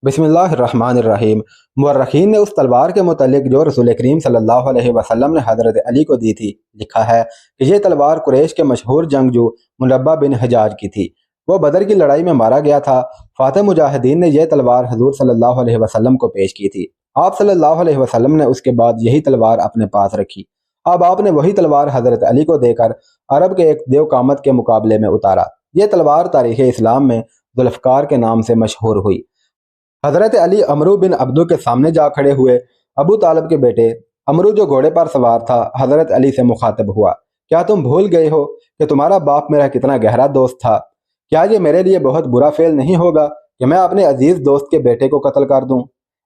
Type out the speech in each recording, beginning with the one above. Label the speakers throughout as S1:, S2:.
S1: बिस्मिल्लाहिर्रहमानिर्रहीम। मुअर्रिखीन ने उस तलवार के मुतल्लिक जो रसूल करीम सल्लल्लाहु अलैहि वसल्लम ने हज़रत अली को दी थी लिखा है कि ये तलवार कुरैश के मशहूर जंगजू मुनब्बा बिन हजाज की थी। वो बदर की लड़ाई में मारा गया था। फातिह मुजाहिदीन ने यह तलवार हजूर सल्लल्लाहु अलैहि वसल्लम को पेश की थी। आप सल्लल्लाहु अलैहि वसल्लम ने उसके बाद यही तलवार अपने पास रखी। अब आपने वही तलवार हजरत अली को देकर अरब के एक देवकामत के मुकाबले में उतारा। यह तलवार तारीख़ इस्लाम में जुल्फ़कार के नाम से मशहूर हुई। हजरत अली अमरू बिन अब्दू के सामने जा खड़े हुए। अबू तालब के बेटे अमरू जो घोड़े पर सवार था हजरत अली से मुखातब हुआ, क्या तुम भूल गए हो कि तुम्हारा बाप मेरा कितना गहरा दोस्त था? क्या ये मेरे लिए बहुत बुरा फेल नहीं होगा कि मैं अपने अजीज दोस्त के बेटे को कत्ल कर दूं?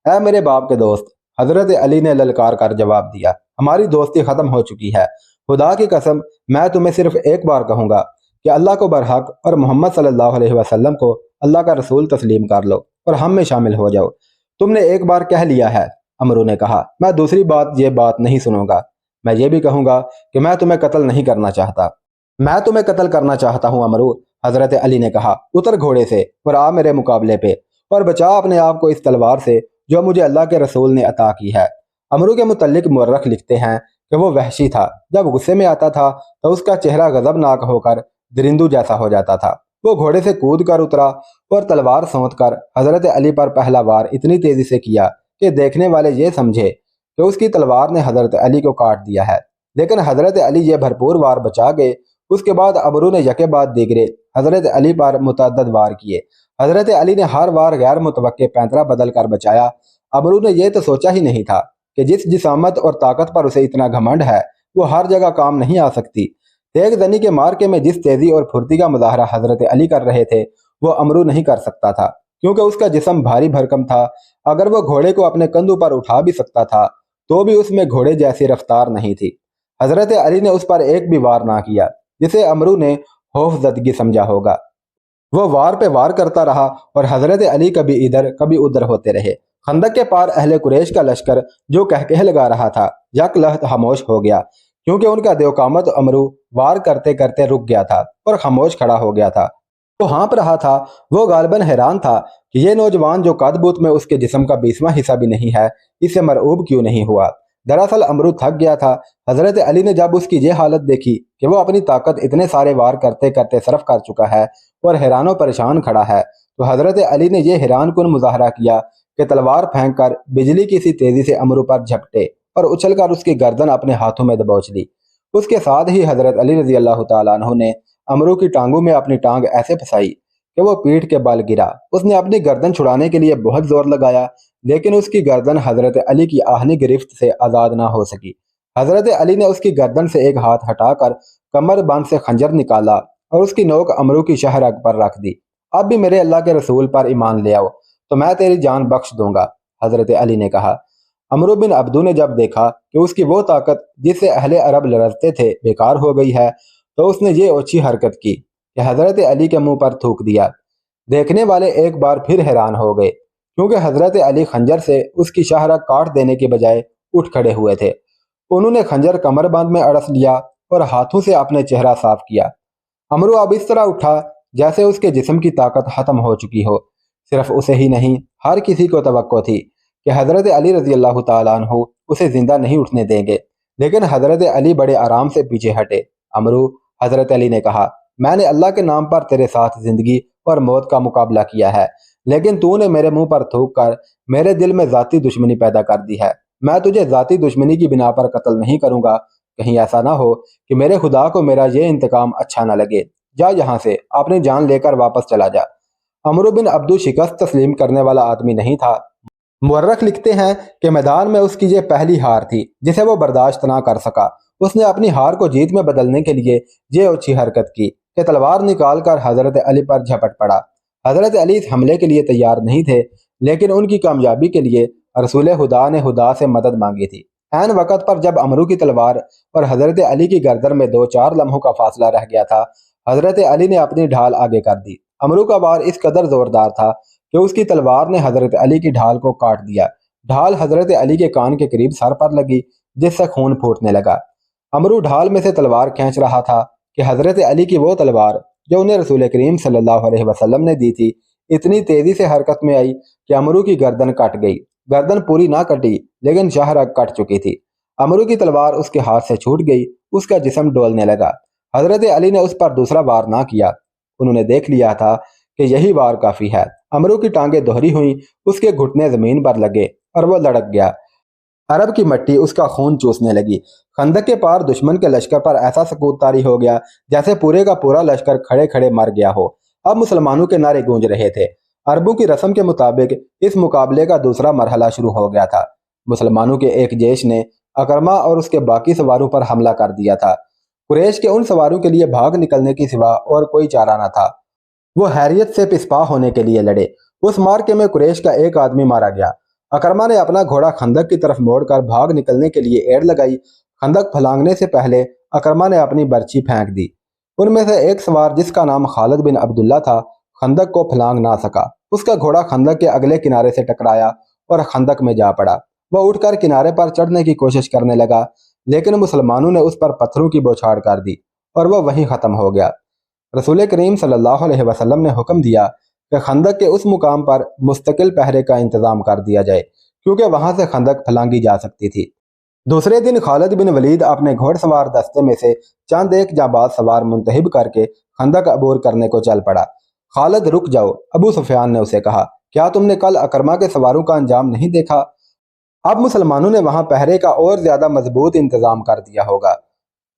S1: ऐ मेरे बाप के दोस्त, हजरत अली ने ललकार कर जवाब दिया, हमारी दोस्ती खत्म हो चुकी है। खुदा की कसम, मैं तुम्हें सिर्फ एक बार कहूंगा कि अल्लाह को बरहक और मोहम्मद सल्लल्लाहु अलैहि वसल्लम को अल्लाह का रसूल तस्लीम कर लो और हम में शामिल हो जाओ। तुमने एक बार कह लिया है। अमरू ने कहा, मैं दूसरी बात ये बात नहीं सुनूंगा। मैं ये भी कहूंगा कि मैं तुम्हें कत्ल नहीं करना चाहता। मैं तुम्हें कत्ल करना चाहता हूँ अमरू। हजरत अली ने कहा, उतर घोड़े से और आ मेरे मुकाबले पे और बचा अपने आप को इस तलवार से जो मुझे अल्लाह के रसूल ने अता की है। अमरू के मुतल्लिक मुर्रख लिखते हैं कि वो वहशी था। जब गुस्से में आता था तो उसका चेहरा गजबनाक होकर दरिंदू जैसा हो जाता था। वो घोड़े से कूद कर उतरा और तलवार सौंत कर हजरत अली पर पहला वार इतनी तेजी से किया कि देखने वाले ये समझे कि उसकी तलवार ने हजरत अली को काट दिया है। लेकिन हजरत अली ये भरपूर वार बचा गए। उसके बाद अमरू ने यके बाद दीगरे हजरत अली पर मुतअद्दिद वार किए। हजरत अली ने हर वार गैर मुतवक्के पैंतरा बदल कर बचाया। अमरू ने यह तो सोचा ही नहीं था कि जिस जिसामत और ताकत पर उसे इतना घमंड है वो हर जगह काम नहीं आ सकती। तेग जनी के मार्के में जिस तेजी और फुर्ती का मुजाहरा हजरत अली कर रहे थे वो अमरू नहीं कर सकता था, क्योंकि उसका जिस्म भारी भरकम था। अगर वो घोड़े को अपने कंधों पर उठा भी सकता था तो भी उसमें घोड़े जैसी रफ्तार नहीं थी। हजरत अली ने उस पर एक भी वार ना किया, जिसे अमरू ने खौफजदगी समझा होगा। वो वार पे वार करता रहा और हजरत अली कभी इधर कभी उधर होते रहे। खंदक के पार अहले कुरैश का लश्कर जो कहकह लगा रहा था यकलहत खामोश हो गया, क्योंकि उनका देवकामत अमरू वार करते करते रुक गया था और खामोश खड़ा हो गया था। वो हाँप रहा था। वो गालिबन हैरान था कि ये नौजवान जो कदबूत में उसके जिस्म का 20वां हिस्सा भी नहीं है, इससे मरऊब क्यों नहीं हुआ। दरअसल अमरू थक गया था। हजरत अली ने जब उसकी ये हालत देखी कि वो अपनी ताकत इतने सारे वार करते करते सरफ कर चुका है और हैरानो परेशान खड़ा है, तो हजरत अली ने यह हैरान कुन मुजाहरा किया कि तलवार फेंक कर बिजली की सी तेजी से अमरू पर झपटे और उछलकर उसकी गर्दन अपने हाथों में दबोच ली। उसके साथ ही हजरत अली रजी अल्लाह तआला अन्हु ने अमरू की टांगों में अपनी टांग ऐसे फंसाई कि वो पीठ के बल गिरा। उसने अपनी गर्दन छुड़ाने के लिए बहुत जोर लगाया, लेकिन उसकी गर्दन हजरत अली की आहनी गिरफ्त से आज़ाद ना हो सकी। हजरत अली ने उसकी गर्दन से एक हाथ हटाकर कमर बंद से खंजर निकाला और उसकी नोक अमरू की शहरग पर रख दी। अब भी मेरे अल्लाह के रसूल पर ईमान ले आओ तो मैं तेरी जान बख्श दूंगा, हजरत अली ने कहा। अमरू बिन अब्दू ने जब देखा कि उसकी वो ताकत जिससे अहले अरब लड़ते थे बेकार हो गई है, तो उसने ये ओछी हरकत की कि हजरत अली के मुंह पर थूक दिया। देखने वाले एक बार फिर हैरान हो गए, क्योंकि हजरत अली खंजर से उसकी शाहरग काट देने के बजाय उठ खड़े हुए थे। उन्होंने खंजर कमरबंद में अड़स लिया और हाथों से अपने चेहरा साफ किया। अमरू अब इस तरह उठा जैसे उसके जिस्म की ताकत खत्म हो चुकी हो। सिर्फ उसे ही नहीं, हर किसी को तवक्को थी कि हजरत अली रजी अल्लाह तआला अन्हु उसे जिंदा नहीं उठने देंगे। लेकिन हजरत अली बड़े आराम से पीछे हटे। अमरू, हजरत अली ने कहा, मैंने अल्लाह के नाम पर तेरे साथ जिंदगी और मौत का मुकाबला किया है, लेकिन तूने मेरे मुंह पर थूक कर मेरे दिल में जाती दुश्मनी पैदा कर दी है। मैं तुझे जाती दुश्मनी की बिना पर कत्ल नहीं करूंगा। कहीं ऐसा ना हो कि मेरे खुदा को मेरा ये इंतकाम अच्छा ना लगे। जा यहाँ से, अपनी जान लेकर वापस चला जा। अमरू बिन अब्दू शिकस्त तस्लीम करने वाला आदमी नहीं था। मुअर्रख लिखते हैं कि मैदान में उसकी ये पहली हार थी जिसे वो बर्दाश्त ना कर सका। उसने अपनी हार को जीत में बदलने के लिए ये अच्छी हरकत की कि तलवार निकाल कर हजरत अली पर झपट पड़ा। हजरत अली इस हमले के लिए तैयार नहीं थे, लेकिन उनकी कामयाबी के लिए रसूल खुदा ने खुदा से मदद मांगी थी। ऐन वक़्त पर जब अमरू की तलवार और हजरत अली की गर्दन में 2-4 लम्हों का फासला रह गया था, हजरत अली ने अपनी ढाल आगे कर दी। अमरू का वार इस कदर जोरदार था कि उसकी तलवार ने हजरत अली की ढाल को काट दिया। ढाल हजरत अली के कान के करीब सर पर लगी, जिससे खून फूटने लगा। अमरू ढाल में से तलवार खींच रहा था कि हजरत अली की वो तलवार जो उन्हें रसूल करीम सल्लल्लाहु अलैहि वसल्लम ने दी थी इतनी तेजी से हरकत में आई कि अमरू की गर्दन कट गई। गर्दन पूरी ना कटी, लेकिन शाहरग कट चुकी थी। अमरू की तलवार उसके हाथ से छूट गई, उसका जिस्म डोलने लगा। हजरत अली ने उस पर दूसरा वार ना किया। उन्होंने देख लिया था कि यही वार काफी है। अमरू की टांगें दोहरी हुई, उसके घुटने जमीन पर लगे और वो लड़क गया। अरब की मट्टी उसका खून चूसने लगी। खंदक के पार दुश्मन के लश्कर पर ऐसा सकूत तारी हो गया जैसे पूरे का पूरा लश्कर खड़े खड़े मर गया हो। अब मुसलमानों के नारे गूंज रहे थे। अरबों की रस्म के मुताबिक इस मुकाबले का दूसरा मरहला शुरू हो गया था। मुसलमानों के एक जैश ने अकरमा और उसके बाकी सवारों पर हमला कर दिया था। कुरैश के उन सवारों के लिए भाग निकलने की सिवा और कोई चारा न था। वो हैरियत से पिस्पा होने के लिए लड़े। उस मार्के में कुरैश का एक आदमी मारा गया। अकरमा ने अपना घोड़ा खंदक की तरफ मोड़कर भाग निकलने के लिए एड़ लगाई। खंदक फलांगने से पहले अकरमा ने अपनी बर्छी फेंक दी। उनमें से एक सवार, जिसका नाम खालिद बिन अब्दुल्ला था, खंदक को फलांग ना सका। उसका घोड़ा खंदक के अगले किनारे से टकराया और खंदक में जा पड़ा। वह उठकर किनारे पर चढ़ने की कोशिश करने लगा, लेकिन मुसलमानों ने उस पर पत्थरों की बौछार कर दी और वह वहीं खत्म हो गया। रसूल करीम सल्लल्लाहु अलैहि वसल्लम ने हुक्म दिया कि खंदक के उस मुकाम पर मुस्तकिल पहरे का इंतजाम कर दिया जाए, क्योंकि वहां से खंदक फलांगी जा सकती थी। दूसरे दिन खालिद बिन वलीद अपने घोड़सवार दस्ते में से चंद एक जाबाज सवार मुंतहिब करके खंदक अबूर करने को चल पड़ा। खालिद, रुक जाओ, अबू सुफियान ने उसे कहा। क्या तुमने कल अकरमा के सवारों का अंजाम नहीं देखा? अब मुसलमानों ने वहां पहरे का और ज्यादा मजबूत इंतजाम कर दिया होगा।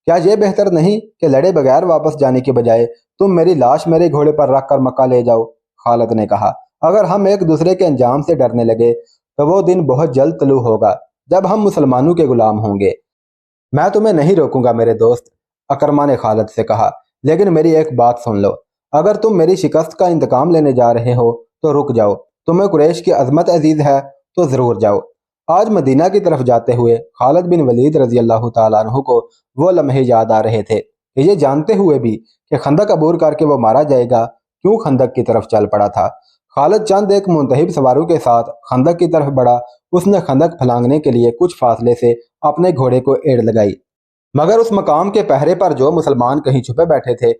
S1: क्या यह बेहतर नहीं कि लड़े बगैर वापस जाने के बजाय तुम मेरी लाश मेरे घोड़े पर रख कर मक्का ले जाओ? खालिद ने कहा। अगर हम एक दूसरे के अंजाम से डरने लगे तो वो दिन बहुत जल्द तलू होगा जब हम मुसलमानों के गुलाम होंगे। मैं तुम्हें नहीं रोकूंगा मेरे दोस्त, अकरमा ने खालिद से कहा, लेकिन मेरी एक बात सुन लो। अगर तुम मेरी शिकस्त का इंतकाम लेने जा रहे हो तो रुक जाओ। तुम्हें कुरैश की अजमत अजीज है तो जरूर जाओ। आज मदीना की तरफ जाते हुए खालिद बिन वलीद रजी अल्लाह तआला अन्हु को वो लम्हे याद आ रहे थे कि ये जानते हुए भी कि खंदक अबूर करके वो मारा जाएगा, क्यों खंदक की तरफ चल पड़ा था। खालिद चंद एक मुंतहिब सवारों के साथ खंदक की तरफ बढ़ा। उसने खंदक फलांगने के लिए कुछ फासले से अपने घोड़े को एड़ लगाई, मगर उस मकाम के पहरे पर जो मुसलमान कहीं छुपे बैठे थे,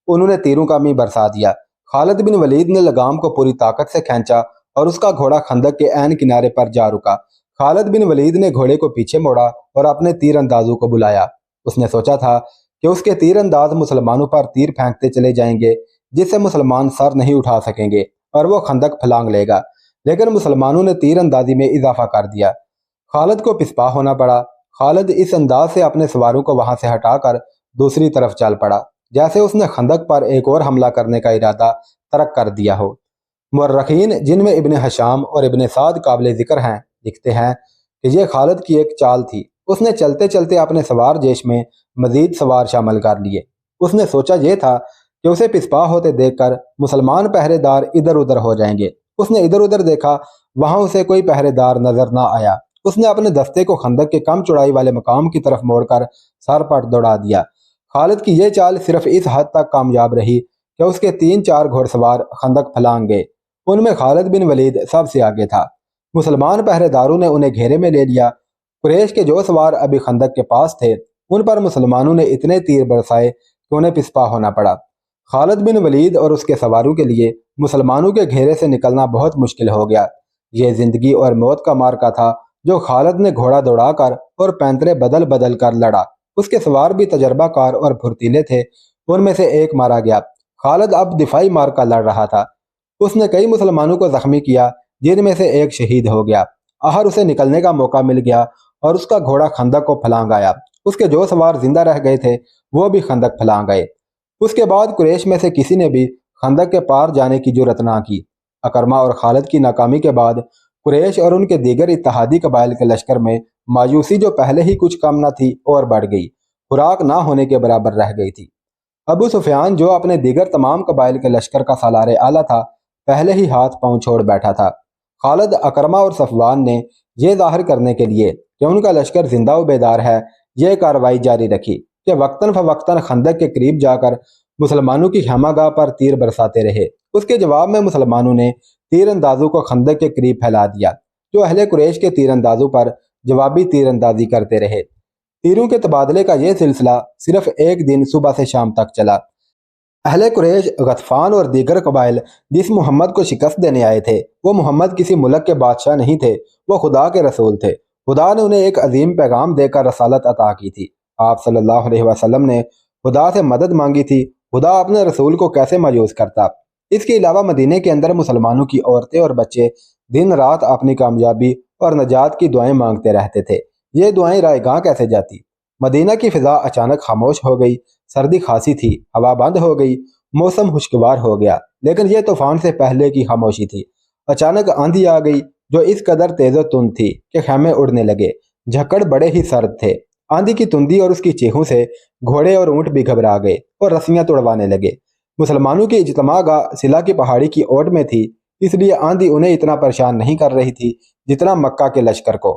S1: उन्होंने तीरों का मी बरसा दिया। खालिद बिन वलीद ने लगाम को पूरी ताकत से खींचा और उसका घोड़ा खंदक के ऐन किनारे पर जा रुका। खालिद बिन वलीद ने घोड़े को पीछे मोड़ा और अपने तीर अंदाजों को बुलाया। उसने सोचा था कि उसके तीर अंदाज मुसलमानों पर तीर फेंकते चले जाएंगे, जिससे मुसलमान सर नहीं उठा सकेंगे और वो खंदक फलांग लेगा। लेकिन मुसलमानों ने तीर अंदाजी में इजाफा कर दिया। खालिद को पिस्पा होना पड़ा। खालिद इस अंदाज से अपने सवारों को वहां से हटाकर दूसरी तरफ चल पड़ा, जैसे उसने खंदक पर एक और हमला करने का इरादा तर्क कर दिया हो। मुर्रखीन, जिनमें इब्ने हशाम और इब्ने साद काबिल जिक्र हैं, लिखते हैं कि यह खालिद की एक चाल थी। उसने चलते चलते अपने सवार जेश में मजीद सवार शामिल कर लिए। उसने सोचा यह था कि उसे पिस्पा होते देखकर मुसलमान पहरेदार इधर उधर हो जाएंगे। उसने इधर उधर देखा, वहां उसे कोई पहरेदार नजर ना आया। उसने अपने दस्ते को खंदक के कम चौड़ाई वाले मकाम की तरफ मोड़कर सर पर दौड़ा दिया। खालिद की यह चाल सिर्फ इस हद तक कामयाब रही कि उसके 3-4 घोड़सवार खंदक फलांग गए। उनमें खालिद बिन वलीद सबसे आगे था। मुसलमान पहरेदारों ने उन्हें घेरे में ले लिया। कुरैश के जो सवार अभी खंदक के पास थे, उन पर मुसलमानों ने इतने तीर बरसाए कि उन्हें पिस्पा होना पड़ा। खालिद बिन वलीद और उसके सवारों के लिए मुसलमानों के घेरे से निकलना बहुत मुश्किल हो गया। यह जिंदगी और मौत का मार्का था जो खालिद ने घोड़ा दौड़ाकर और पैंतरे बदल बदल कर लड़ा। उसके सवार भी तजर्बाकार और फुर्तीले थे। उनमें से एक मारा गया। खालिद अब दिफाई मार्का लड़ रहा था। उसने कई मुसलमानों को जख्मी किया, जिनमें से एक शहीद हो गया। आहर उसे निकलने का मौका मिल गया और उसका घोड़ा खंदक को फलांग आया। उसके जो सवार जिंदा रह गए थे, वो भी खंदक फलांग गए। उसके बाद कुरैश में से किसी ने भी खंदक के पार जाने की जुर्रत ना की। अकरमा और खालिद की नाकामी के बाद कुरैश और उनके दीगर इत्तेहादी कबाइल के लश्कर में मायूसी, जो पहले ही कुछ कम न थी, और बढ़ गई, खुराक ना होने के बराबर रह गई थी। अबू सुफियान, जो अपने दीगर तमाम कबाइल के लश्कर का सालारे आला था, पहले ही हाथ पांव छोड़ बैठा था। खालिद, अकरमा और सफवान ने यह जाहिर करने के लिए कि उनका लश्कर जिंदा व बेदार है, यह कार्रवाई जारी रखी कि वक्तन फवक्तन खंदक के करीब जाकर मुसलमानों की खैमागाह पर तीर बरसाते रहे। उसके जवाब में मुसलमानों ने तीर अंदाजों को खंदक के करीब फैला दिया, जो अहले कुरैश के तीर अंदाजों पर जवाबी तीर अंदाजी करते रहे। तीरों के तबादले का यह सिलसिला सिर्फ एक दिन सुबह से शाम तक चला। اہل قریش، غطفان اور دیگر قبائل جس محمد کو شکست دینے آئے تھے، وہ محمد کسی ملک کے بادشاہ نہیں تھے، وہ خدا کے رسول تھے۔ خدا نے انہیں ایک عظیم پیغام دے کر رسالت عطا کی تھی۔ آپ صلی اللہ علیہ وسلم نے خدا سے مدد مانگی تھی۔ خدا اپنے رسول کو کیسے مایوس کرتا؟ اس کے علاوہ مدینے کے اندر مسلمانوں کی عورتیں اور بچے دن رات اپنی کامیابی اور نجات کی دعائیں مانگتے رہتے تھے۔ یہ دعائیں رائے گاں کیسے جاتی؟ مدینہ کی فضا اچانک خاموش ہو گئی۔ سردی خاصی تھی، ہوا بند ہو گئی، موسم خوشگوار ہو گیا، لیکن یہ طوفان سے پہلے کی خاموشی تھی۔ اچانک آندھی آ گئی جو اس قدر تیز و تند تھی کہ خیمے اڑنے لگے۔ جھکڑ بڑے ہی سرد تھے۔ آندھی کی تندی اور اس کی چیخوں سے گھوڑے اور اونٹ بھی گھبرا گئے اور رسیاں توڑوانے لگے۔ مسلمانوں کی اجتماع گاہ سلا کی پہاڑی کی اوٹ میں تھی، اس لیے آندھی انہیں اتنا پریشان نہیں کر رہی تھی جتنا مکہ کے لشکر کو۔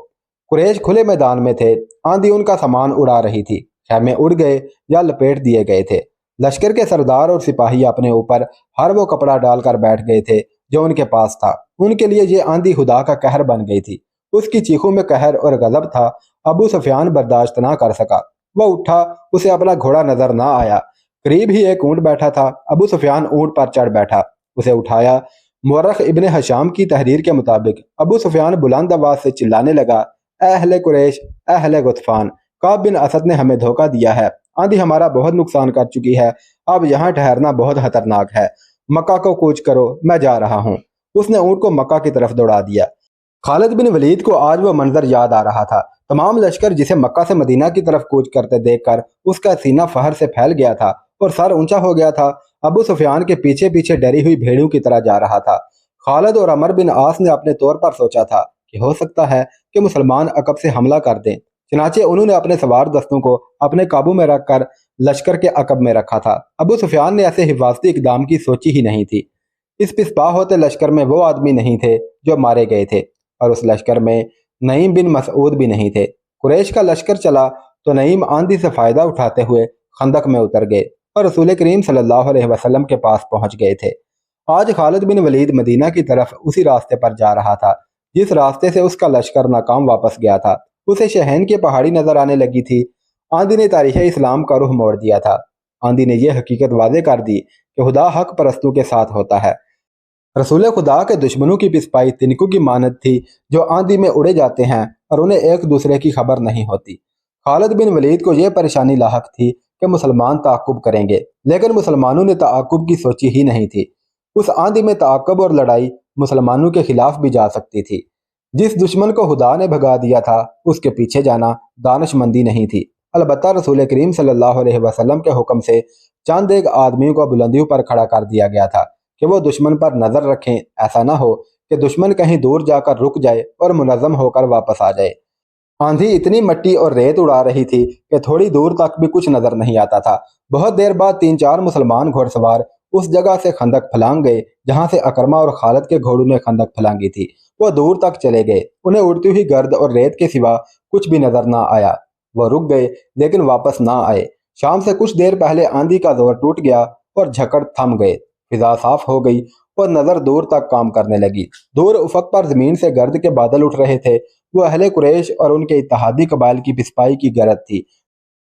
S1: قریش کھلے میدان میں تھے، آندھی ان کا سامان اڑا رہی تھی، خیمے اڑ گئے یا لپیٹ دیے گئے تھے۔ لشکر کے سردار اور سپاہی اپنے اوپر ہر وہ کپڑا ڈال کر بیٹھ گئے تھے جو ان کے پاس تھا۔ ان کے لیے یہ آندھی خدا کا قہر بن گئی تھی۔ اس کی چیخوں میں قہر اور غضب تھا۔ ابو سفیان برداشت نہ کر سکا، وہ اٹھا، اسے اپنا گھوڑا نظر نہ آیا۔ قریب ہی ایک اونٹ بیٹھا تھا، ابو سفیان اونٹ پر چڑھ بیٹھا، اسے اٹھایا۔ مورخ ابن حشام کی تحریر کے مطابق ابو سفیان بلند آواز سے چلانے لگا، اے اہل قریش، اے اہل غطفان، کعب بن اسد نے ہمیں دھوکہ دیا ہے، آندھی ہمارا بہت نقصان کر چکی ہے، اب یہاں ٹھہرنا بہت خطرناک ہے، مکہ کو کوچ کرو، میں جا رہا ہوں۔ اس نے اونٹ کو مکہ کی طرف دوڑا دیا۔ خالد بن ولید کو آج وہ منظر یاد آ رہا تھا۔ تمام لشکر جسے مکہ سے مدینہ کی طرف کوچ کرتے دیکھ کر اس کا سینہ فخر سے پھیل گیا تھا اور سر اونچا ہو گیا تھا۔ ابو سفیان کے پیچھے پیچھے ڈری ہوئی بھیڑوں کی طرح جا رہا تھا۔ خالد اور عمر بن عاص نے اپنے طور پر سوچا تھا کہ ہو سکتا ہے کہ مسلمان عقب سے حملہ کر دیں، چنانچہ انہوں نے اپنے سوار دستوں کو اپنے قابو میں رکھ کر لشکر کے عقب میں رکھا تھا۔ ابو سفیان نے ایسے حفاظتی اقدام کی سوچی ہی نہیں تھی۔ اس پسپا ہوتے لشکر میں وہ آدمی نہیں تھے جو مارے گئے تھے، اور اس لشکر میں نعیم بن مسعود بھی نہیں تھے۔ قریش کا لشکر چلا تو نعیم آندھی سے فائدہ اٹھاتے ہوئے خندق میں اتر گئے اور رسول کریم صلی اللہ علیہ وسلم کے پاس پہنچ گئے تھے۔ آج خالد بن ولید مدینہ کی طرف اسی راستے پر جا رہا تھا جس راستے سے اس کا لشکر ناکام واپس گیا تھا۔ اسے شہین کی پہاڑی نظر آنے لگی تھی۔ آندھی نے تاریخ اسلام کا رخ موڑ دیا تھا۔ آندھی نے یہ حقیقت واضح کر دی کہ خدا حق پرستوں کے ساتھ ہوتا ہے۔ رسول خدا کے دشمنوں کی پسپائی تنکوں کی مانند تھی جو آندھی میں اڑے جاتے ہیں اور انہیں ایک دوسرے کی خبر نہیں ہوتی۔ خالد بن ولید کو یہ پریشانی لاحق تھی کہ مسلمان تعاقب کریں گے، لیکن مسلمانوں نے تعاقب کی سوچی ہی نہیں تھی۔ اس آندھی میں تعاقب اور لڑائی مسلمانوں کے خلاف بھی جا سکتی تھی۔ جس دشمن کو خدا نے بھگا دیا تھا اس کے پیچھے جانا دانش مندی نہیں تھی۔ البتہ رسول کریم صلی اللہ علیہ وسلم کے حکم سے چند ایک آدمیوں کو بلندیوں پر کھڑا کر دیا گیا تھا کہ وہ دشمن پر نظر رکھیں، ایسا نہ ہو کہ دشمن کہیں دور جا کر رک جائے اور منظم ہو کر واپس آ جائے۔ آندھی اتنی مٹی اور ریت اڑا رہی تھی کہ تھوڑی دور تک بھی کچھ نظر نہیں آتا تھا۔ بہت دیر بعد 3-4 مسلمان گھوڑ سوار اس جگہ سے خندق پھلانگ گئے جہاں سے اکرمہ اور خالد کے گھوڑوں نے خندق پھلانگی تھی۔ وہ دور تک چلے گئے، انہیں اڑتی ہوئی گرد اور ریت کے سوا کچھ بھی نظر نہ آیا۔ وہ رک گئے لیکن واپس نہ آئے۔ شام سے کچھ دیر پہلے آندھی کا زور ٹوٹ گیا اور جھکڑ تھم گئے، فضا صاف ہو گئی اور نظر دور تک کام کرنے لگی۔ دور افق پر زمین سے گرد کے بادل اٹھ رہے تھے، وہ اہل قریش اور ان کے اتحادی قبائل کی پسپائی کی گرد تھی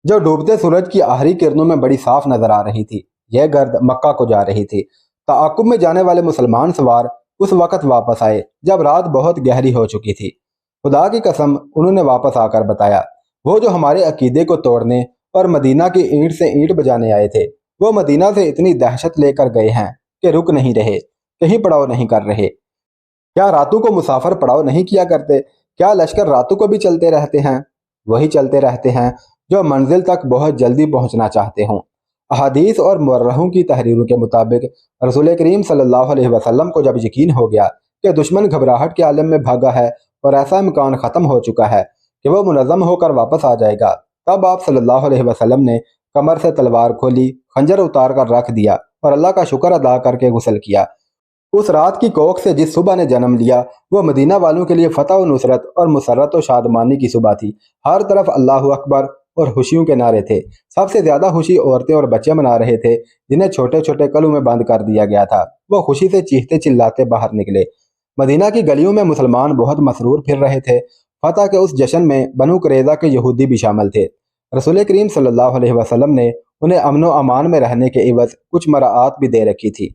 S1: جو ڈوبتے سورج کی آخری کرنوں میں بڑی صاف نظر آ رہی تھی۔ یہ گرد مکہ کو جا رہی تھی۔ تعاقب میں جانے والے مسلمان سوار اس وقت واپس آئے جب رات بہت گہری ہو چکی تھی۔ خدا کی قسم، انہوں نے واپس آ کر بتایا، وہ جو ہمارے عقیدے کو توڑنے اور مدینہ کی اینٹ سے اینٹ بجانے آئے تھے، وہ مدینہ سے اتنی دہشت لے کر گئے ہیں کہ رک نہیں رہے، کہیں پڑاؤ نہیں کر رہے۔ کیا راتوں کو مسافر پڑاؤ نہیں کیا کرتے؟ کیا لشکر راتوں کو بھی چلتے رہتے ہیں؟ وہی چلتے رہتے ہیں جو منزل تک بہت جلدی پہنچنا چاہتے ہوں۔ احادیث اور مورخوں کی تحریروں کے مطابق رسول کریم صلی اللہ علیہ وسلم کو جب یقین ہو گیا کہ دشمن گھبراہٹ کے عالم میں بھاگا ہے اور ایسا امکان ختم ہو چکا ہے کہ وہ منظم ہو کر واپس آ جائے گا، تب آپ صلی اللہ علیہ وسلم نے کمر سے تلوار کھولی، خنجر اتار کر رکھ دیا اور اللہ کا شکر ادا کر کے غسل کیا۔ اس رات کی کوکھ سے جس صبح نے جنم لیا وہ مدینہ والوں کے لیے فتح و نصرت اور مسرت و شادمانی کی صبح تھی۔ ہر طرف اللہ اکبر اور خوشیوں کے نعرے تھے۔ سب سے زیادہ خوشی عورتیں اور بچے منا رہے تھے جنہیں چھوٹے چھوٹے کلوں میں بند کر دیا گیا تھا۔ وہ خوشی سے چیختے چلاتے باہر نکلے۔ مدینہ کی گلیوں میں مسلمان بہت مسرور پھر رہے تھے۔ فتح کے اس جشن میں بنو قریظہ کے یہودی بھی شامل تھے۔ رسول کریم صلی اللہ علیہ وسلم نے انہیں امن و امان میں رہنے کے عوض کچھ مراعات بھی دے رکھی تھی۔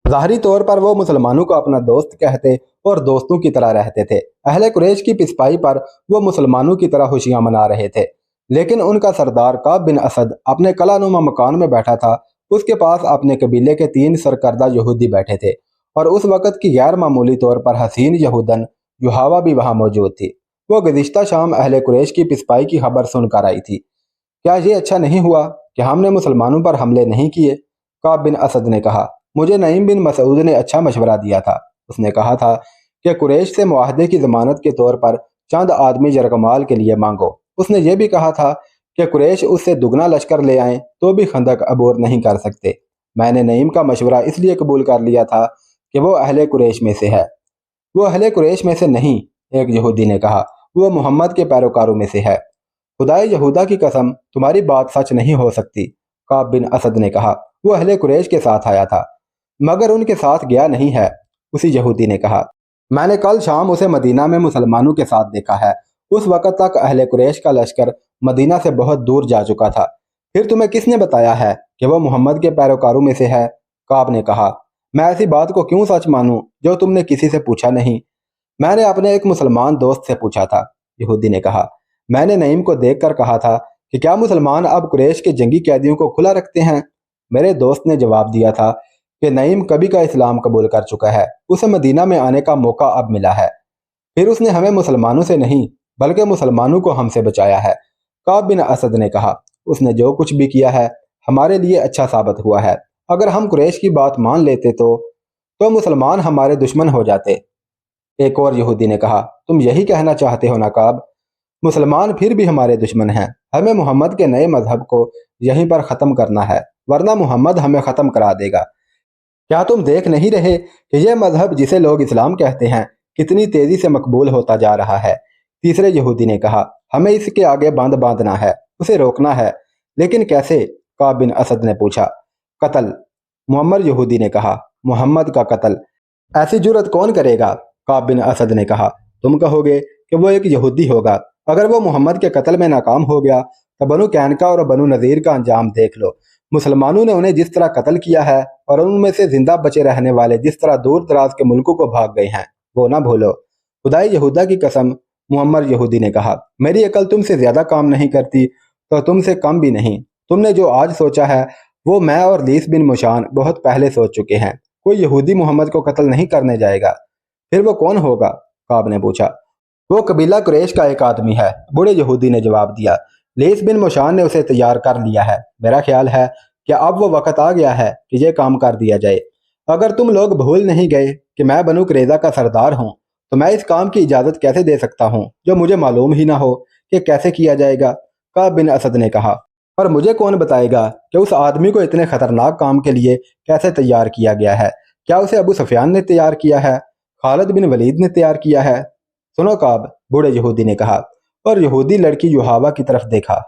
S1: ظاہری طور پر وہ مسلمانوں کو اپنا دوست کہتے اور دوستوں کی طرح رہتے تھے۔ اہل قریش کی پسپائی پر وہ مسلمانوں کی طرح خوشیاں منا رہے تھے، لیکن ان کا سردار کعب بن اسد اپنے قلعہ نما مکان میں بیٹھا تھا۔ اس کے پاس اپنے قبیلے کے 3 سرکردہ یہودی بیٹھے تھے، اور اس وقت کی غیر معمولی طور پر حسین یہودن یحاوہ بھی وہاں موجود تھی۔ وہ گزشتہ شام اہل قریش کی پسپائی کی خبر سن کر آئی تھی۔ کیا یہ اچھا نہیں ہوا کہ ہم نے مسلمانوں پر حملے نہیں کیے؟ کعب بن اسد نے کہا۔ مجھے نعیم بن مسعود نے اچھا مشورہ دیا تھا۔ اس نے کہا تھا کہ قریش سے معاہدے کی ضمانت کے طور پر چند آدمی یرغمال کے لیے مانگو۔ اس نے یہ بھی کہا تھا کہ قریش اس سے دگنا لشکر لے آئیں تو بھی خندق عبور نہیں کر سکتے۔ میں نے نعیم کا مشورہ اس لیے قبول کر لیا تھا کہ وہ اہل قریش میں سے ہے۔ وہ اہل قریش میں سے نہیں، ایک یہودی نے کہا، وہ محمد کے پیروکاروں میں سے ہے۔ خدائے یہودا کی قسم، تمہاری بات سچ نہیں ہو سکتی، کعب بن اسد نے کہا۔ وہ اہل قریش کے ساتھ آیا تھا، مگر ان کے ساتھ گیا نہیں ہے، اسی یہودی نے کہا۔ میں نے کل شام اسے مدینہ میں مسلمانوں کے ساتھ دیکھا ہے۔ اس وقت تک اہل قریش کا لشکر مدینہ سے بہت دور جا چکا تھا۔ پھر تمہیں کس نے بتایا ہے کہ وہ محمد کے پیروکاروں میں سے ہے؟ کعب نے کہا۔ میں ایسی بات کو کیوں سچ مانوں جو تم نے کسی سے پوچھا نہیں؟ میں نے اپنے ایک مسلمان دوست سے پوچھا تھا، یہودی نے کہا۔ میں نے نعیم کو دیکھ کر کہا تھا کہ کیا مسلمان اب قریش کے جنگی قیدیوں کو کھلا رکھتے ہیں؟ میرے دوست نے جواب دیا تھا کہ نعیم کبھی کا اسلام قبول کر چکا ہے، اسے مدینہ میں آنے کا موقع اب ملا ہے۔ پھر اس نے ہمیں مسلمانوں سے نہیں بلکہ مسلمانوں کو ہم سے بچایا ہے، کعب بن اسد نے کہا۔ اس نے جو کچھ بھی کیا ہے ہمارے لیے اچھا ثابت ہوا ہے۔ اگر ہم قریش کی بات مان لیتے تو مسلمان ہمارے دشمن ہو جاتے۔ ایک اور یہودی نے کہا، تم یہی کہنا چاہتے ہو نا کعب؟ مسلمان پھر بھی ہمارے دشمن ہیں۔ ہمیں محمد کے نئے مذہب کو یہیں پر ختم کرنا ہے، ورنہ محمد ہمیں ختم کرا دے گا۔ کیا تم دیکھ نہیں رہے کہ یہ مذہب جسے لوگ اسلام کہتے ہیں کتنی تیزی سے مقبول ہوتا جا رہا ہے؟ تیسرے یہودی نے کہا، ہمیں اس کے آگے باندھ باندھنا ہے، اسے روکنا ہے۔ لیکن کیسے؟ کعب بن اسد نے پوچھا۔ قتل، معمر یہودی نے کہا، محمد کا قتل۔ ایسی جرت کون کرے گا؟ کعب بن اسد نے کہا۔ تم کہو گے کہ وہ ایک یہودی ہوگا۔ اگر وہ محمد کے قتل میں ناکام ہو گیا تو بنو قینقاع اور بنو نذیر کا انجام دیکھ لو۔ مسلمانوں نے انہیں جس طرح قتل کیا ہے اور ان میں سے زندہ بچے رہنے والے جس طرح دور دراز کے ملکوں کو بھاگ گئے ہیں، وہ نہ بھولو۔ خدائے یہودا کی قسم، معمر یہودی نے کہا، میری عقل تم سے زیادہ کام نہیں کرتی تو تم سے کم بھی نہیں۔ تم نے جو آج سوچا ہے وہ میں اور لیس بن مشان بہت پہلے سوچ چکے ہیں۔ کوئی یہودی محمد کو قتل نہیں کرنے جائے گا۔ پھر وہ کون ہوگا؟ کعب نے پوچھا۔ وہ قبیلہ قریش کا ایک آدمی ہے، بوڑھے یہودی نے جواب دیا۔ لیس بن مشان نے اسے تیار کر لیا ہے۔ میرا خیال ہے کہ اب وہ وقت آ گیا ہے کہ یہ کام کر دیا جائے۔ اگر تم لوگ بھول نہیں گئے کہ میں بنو قریظہ کا سردار ہوں تو میں اس کام کی اجازت کیسے دے سکتا ہوں جو مجھے معلوم ہی نہ ہو کہ کیسے کیا جائے گا؟ کعب بن اسد نے کہا۔ اور مجھے کون بتائے گا کہ اس آدمی کو اتنے خطرناک کام کے لیے کیسے تیار کیا گیا ہے؟ کیا اسے ابو سفیان نے تیار کیا ہے؟ خالد بن ولید نے تیار کیا ہے؟ سنو کعب، بوڑھے یہودی نے کہا، اور یہودی لڑکی یحاوہ کی طرف دیکھا۔